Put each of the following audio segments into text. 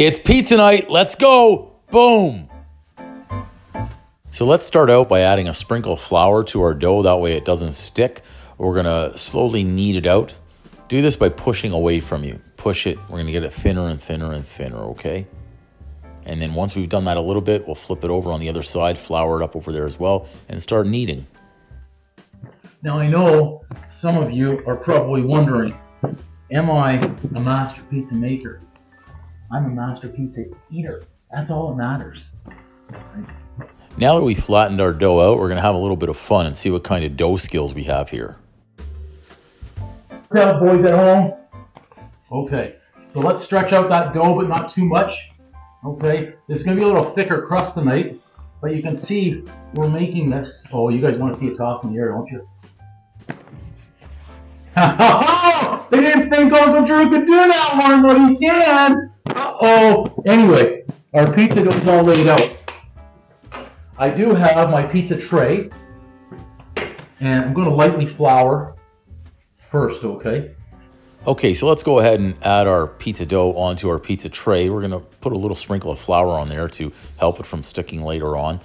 It's pizza night. Let's go. Boom. So let's start out by adding a sprinkle of flour to our dough. That way it doesn't stick. We're going to slowly knead it out. Do this by pushing away from you. Push it. We're going to get it thinner and thinner and thinner, okay? And then once we've done that a little bit, we'll flip it over on the other side, flour it up over there as well, and start kneading. Now I know some of you are probably wondering, am I a master pizza maker? I'm a master pizza eater. That's all that matters. Now that we flattened our dough out, we're going to have a little bit of fun and see what kind of dough skills we have here. What's up, boys at home? Okay, so let's stretch out that dough, but not too much. Okay, this is going to be a little thicker crust tonight, but you can see we're making this. Oh, you guys want to see it toss in the air, don't you? They didn't think Uncle Drew could do that one, but he can. Uh-oh. Anyway, our pizza dough is all laid out. I do have my pizza tray, and I'm going to lightly flour first, okay? Okay, so let's go ahead and add our pizza dough onto our pizza tray. We're going to put a little sprinkle of flour on there to help it from sticking later on.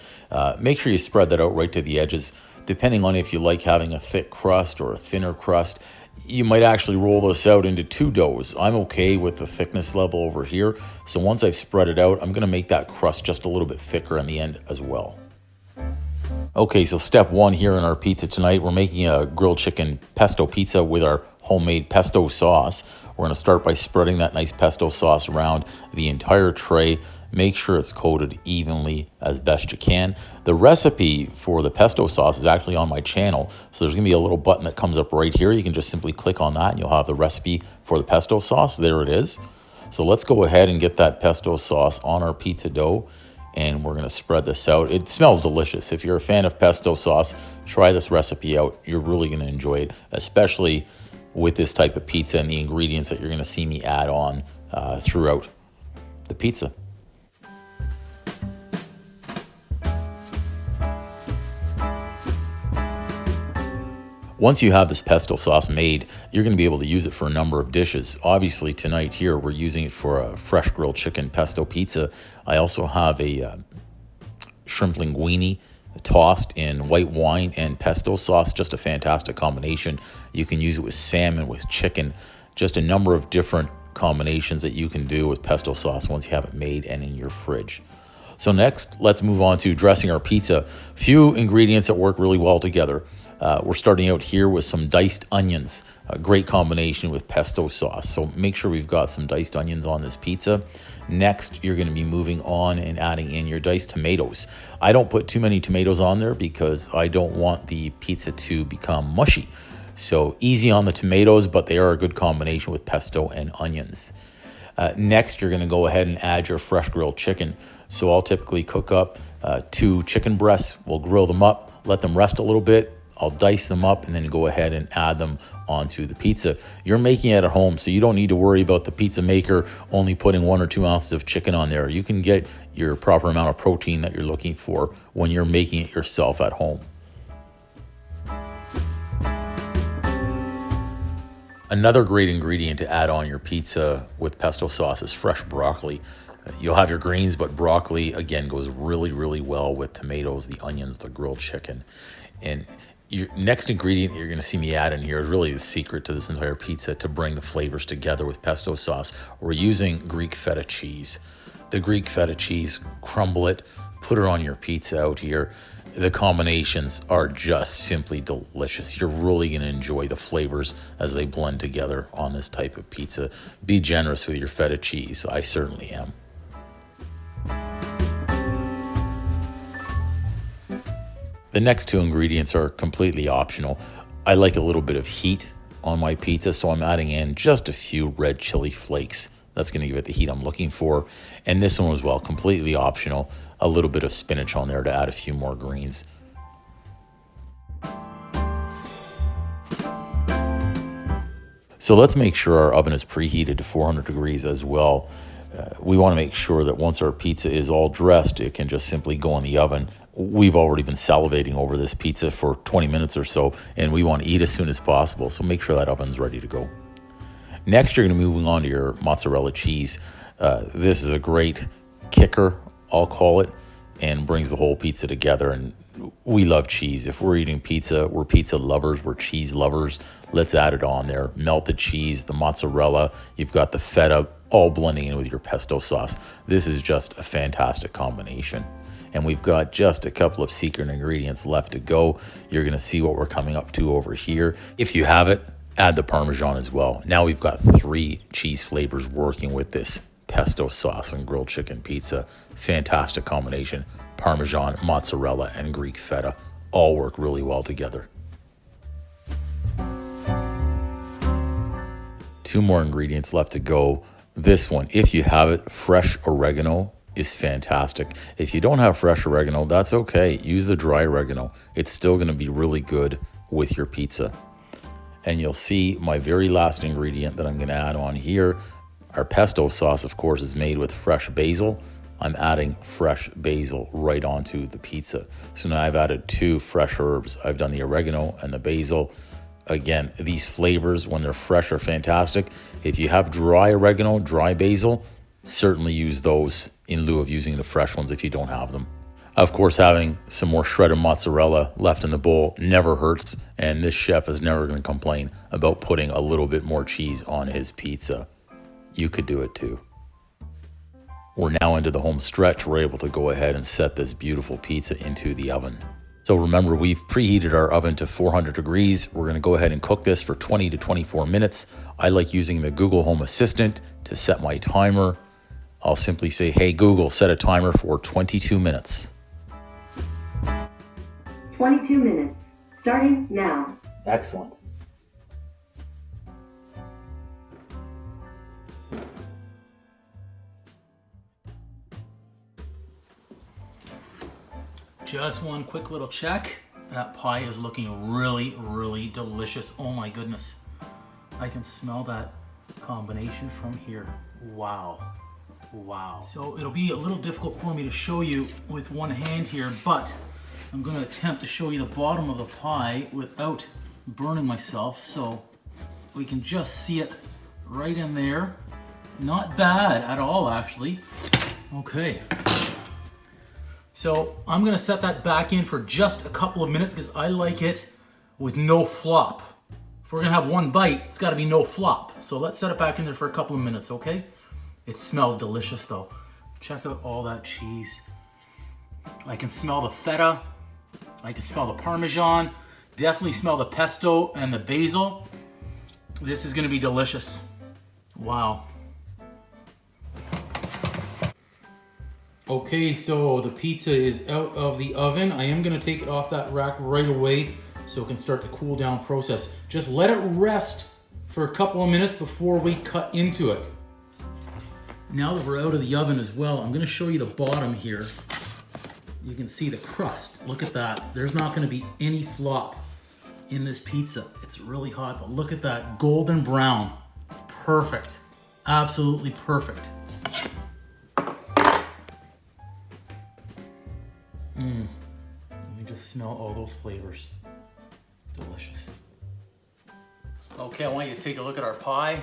Make sure you spread that out right to the edges. Depending on if you like having a thick crust or a thinner crust, you might actually roll this out into two doughs. I'm okay with the thickness level over here. So once I've spread it out, I'm going to make that crust just a little bit thicker on the end as well. Okay, so step one here in our pizza tonight, we're making a grilled chicken pesto pizza with our homemade pesto sauce. We're going to start by spreading that nice pesto sauce around the entire tray. Make sure it's coated evenly as best you can. The recipe for the pesto sauce is actually on my channel, so there's going to be a little button that comes up right here. You can just simply click on that and you'll have the recipe for the pesto sauce. There it is. So let's go ahead and get that pesto sauce on our pizza dough, and we're going to spread this out. It smells delicious. If you're a fan of pesto sauce, try this recipe out. You're really going to enjoy it, especially with this type of pizza and the ingredients that you're going to see me add on throughout the pizza. Once you have this pesto sauce made, you're going to be able to use it for a number of dishes. Obviously, tonight here, we're using it for a fresh grilled chicken pesto pizza. I also have a shrimp linguine tossed in white wine and pesto sauce. Just a fantastic combination. You can use it with salmon, with chicken, just a number of different combinations that you can do with pesto sauce once you have it made and in your fridge. So next, let's move on to dressing our pizza. Few ingredients that work really well together. We're starting out here with some diced onions, a great combination with pesto sauce. So make sure we've got some diced onions on this pizza. Next, you're going to be moving on and adding in your diced tomatoes. I don't put too many tomatoes on there because I don't want the pizza to become mushy. So easy on the tomatoes, but they are a good combination with pesto and onions. Next, you're going to go ahead and add your fresh grilled chicken. So I'll typically cook up 2 chicken breasts. We'll grill them up, let them rest a little bit. I'll dice them up and then go ahead and add them onto the pizza. You're making it at home, so you don't need to worry about the pizza maker only putting 1 or 2 ounces of chicken on there. You can get your proper amount of protein that you're looking for when you're making it yourself at home. Another great ingredient to add on your pizza with pesto sauce is fresh broccoli. You'll have your greens, but broccoli, again, goes really, really well with tomatoes, the onions, the grilled chicken. And your next ingredient you're going to see me add in here is really the secret to this entire pizza to bring the flavors together with pesto sauce. We're using Greek feta cheese. The Greek feta cheese, crumble it, put it on your pizza out here. The combinations are just simply delicious. You're really going to enjoy the flavors as they blend together on this type of pizza. Be generous with your feta cheese. I certainly am. The next 2 ingredients are completely optional. I like a little bit of heat on my pizza, so I'm adding in just a few red chili flakes. That's going to give it the heat I'm looking for. And this one as well, completely optional. A little bit of spinach on there to add a few more greens. So let's make sure our oven is preheated to 400 degrees as well. We want to make sure that once our pizza is all dressed, it can just simply go in the oven. We've already been salivating over this pizza for 20 minutes or so, and we want to eat as soon as possible, so make sure that oven's ready to go. Next, you're going to be moving on to your mozzarella cheese. This is a great kicker, I'll call it, and brings the whole pizza together. And we love cheese. If we're eating pizza, we're pizza lovers, we're cheese lovers. Let's add it on there. Melted cheese, the mozzarella, you've got the feta, all blending in with your pesto sauce. This is just a fantastic combination. And we've got just a couple of secret ingredients left to go. You're gonna see what we're coming up to over here. If you have it, add the Parmesan as well. Now we've got 3 cheese flavors working with this pesto sauce and grilled chicken pizza. Fantastic combination. Parmesan, mozzarella, and Greek feta all work really well together. 2 more ingredients left to go. This one, if you have it, fresh oregano is fantastic. If you don't have fresh oregano, that's okay. Use the dry oregano. It's still going to be really good with your pizza. And you'll see my very last ingredient that I'm going to add on here. Our pesto sauce, of course, is made with fresh basil. I'm adding fresh basil right onto the pizza. So now I've added 2 fresh herbs. I've done the oregano and the basil. Again, these flavors, when they're fresh, are fantastic. If you have dry oregano, dry basil, certainly use those in lieu of using the fresh ones if you don't have them. Of course, having some more shredded mozzarella left in the bowl never hurts, and this chef is never going to complain about putting a little bit more cheese on his pizza. You could do it too. We're now into the home stretch. We're able to go ahead and set this beautiful pizza into the oven. So remember, we've preheated our oven to 400 degrees. We're going to go ahead and cook this for 20 to 24 minutes. I like using the Google Home Assistant to set my timer. I'll simply say, hey Google, set a timer for 22 minutes. 22 minutes, starting now. Excellent. Just one quick little check. That pie is looking really, really delicious. Oh my goodness. I can smell that combination from here. Wow. Wow. So it'll be a little difficult for me to show you with one hand here, but I'm going to attempt to show you the bottom of the pie without burning myself. So we can just see it right in there. Not bad at all, actually. Okay. So I'm gonna set that back in for just a couple of minutes because I like it with no flop. If we're gonna have one bite, it's gotta be no flop. So let's set it back in there for a couple of minutes, okay? It smells delicious though. Check out all that cheese. I can smell the feta. I can smell the Parmesan. Definitely smell the pesto and the basil. This is gonna be delicious. Wow. Okay, so the pizza is out of the oven. I am gonna take it off that rack right away so it can start the cool down process. Just let it rest for a couple of minutes before we cut into it. Now that we're out of the oven as well, I'm gonna show you the bottom here. You can see the crust. Look at that. There's not gonna be any flop in this pizza. It's really hot, but look at that golden brown. Perfect, absolutely perfect. Let me just smell all those flavors. Delicious. Okay, I want you to take a look at our pie.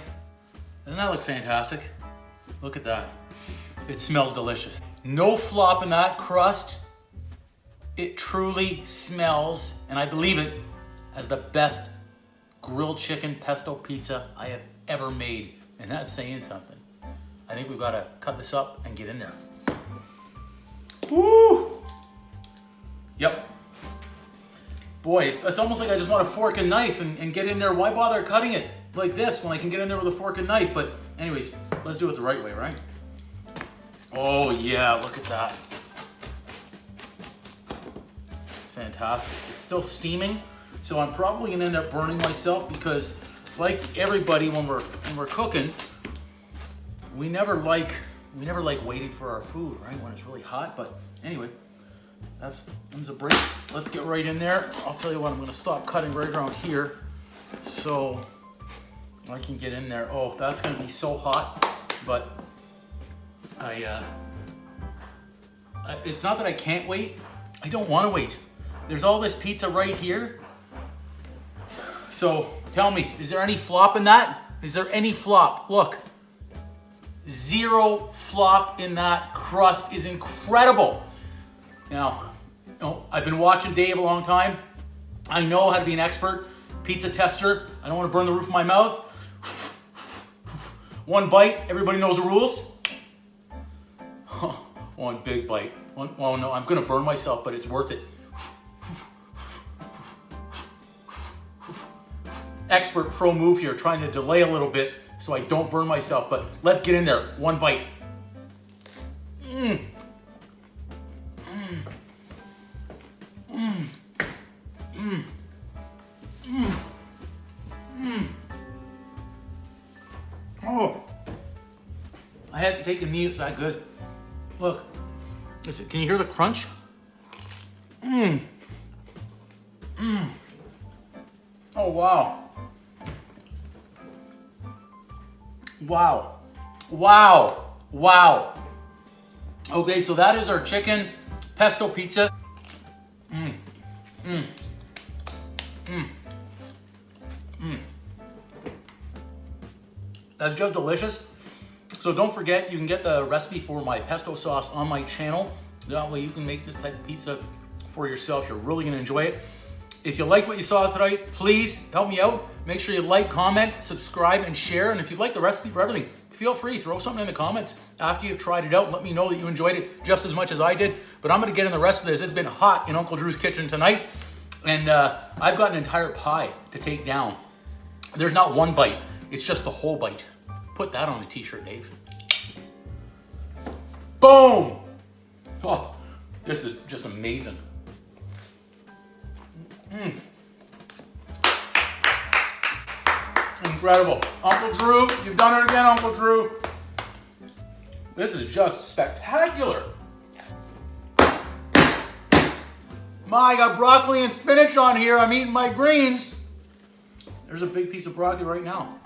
Doesn't that look fantastic? Look at that. It smells delicious. No flop in that crust. It truly smells, and I believe it, as the best grilled chicken pesto pizza I have ever made. And that's saying something. I think we've got to cut this up and get in there. Woo! Yep. Boy, it's almost like I just want a fork and knife and get in there. Why bother cutting it like this when I can get in there with a fork and knife? But anyways, let's do it the right way, right? Oh yeah, look at that. Fantastic. It's still steaming, so I'm probably gonna end up burning myself because, like everybody, when we're cooking, we never like waiting for our food, right? When it's really hot. But anyway, that's the breaks. Let's get right in there. I'll tell you what, I'm gonna stop cutting right around here so I can get in there. Oh, that's gonna be so hot, but it's not that I can't wait. I don't want to wait. There's all this pizza right here. So tell me, is there any flop in that? Is there any flop? Look, Zero flop in that crust is incredible. Now, I've been watching Dave a long time. I know how to be an expert pizza tester. I don't want to burn the roof of my mouth. One bite, everybody knows the rules. One big bite. Oh no, I'm gonna burn myself, but it's worth it. Expert pro move here, trying to delay a little bit so I don't burn myself, but let's get in there. One bite. Oh, I had to take a knee, it's that good. Look, can you hear the crunch? Oh, wow. Wow. Wow. Wow. Okay, so that is our chicken pesto pizza. That's just delicious. So don't forget, you can get the recipe for my pesto sauce on my channel. That way you can make this type of pizza for yourself. You're really gonna enjoy it. If you like what you saw tonight, please help me out. Make sure you like, comment, subscribe, and share. And if you'd like the recipe for everything, feel free, throw something in the comments after you've tried it out. Let me know that you enjoyed it just as much as I did. But I'm gonna get in the rest of this. It's been hot in Uncle Drew's kitchen tonight. And I've got an entire pie to take down. There's not one bite, it's just the whole bite. Put that on a t-shirt, Dave. Boom! Oh, this is just amazing. Incredible. Uncle Drew, you've done it again, Uncle Drew. This is just spectacular. I got broccoli and spinach on here. I'm eating my greens. There's a big piece of broccoli right now.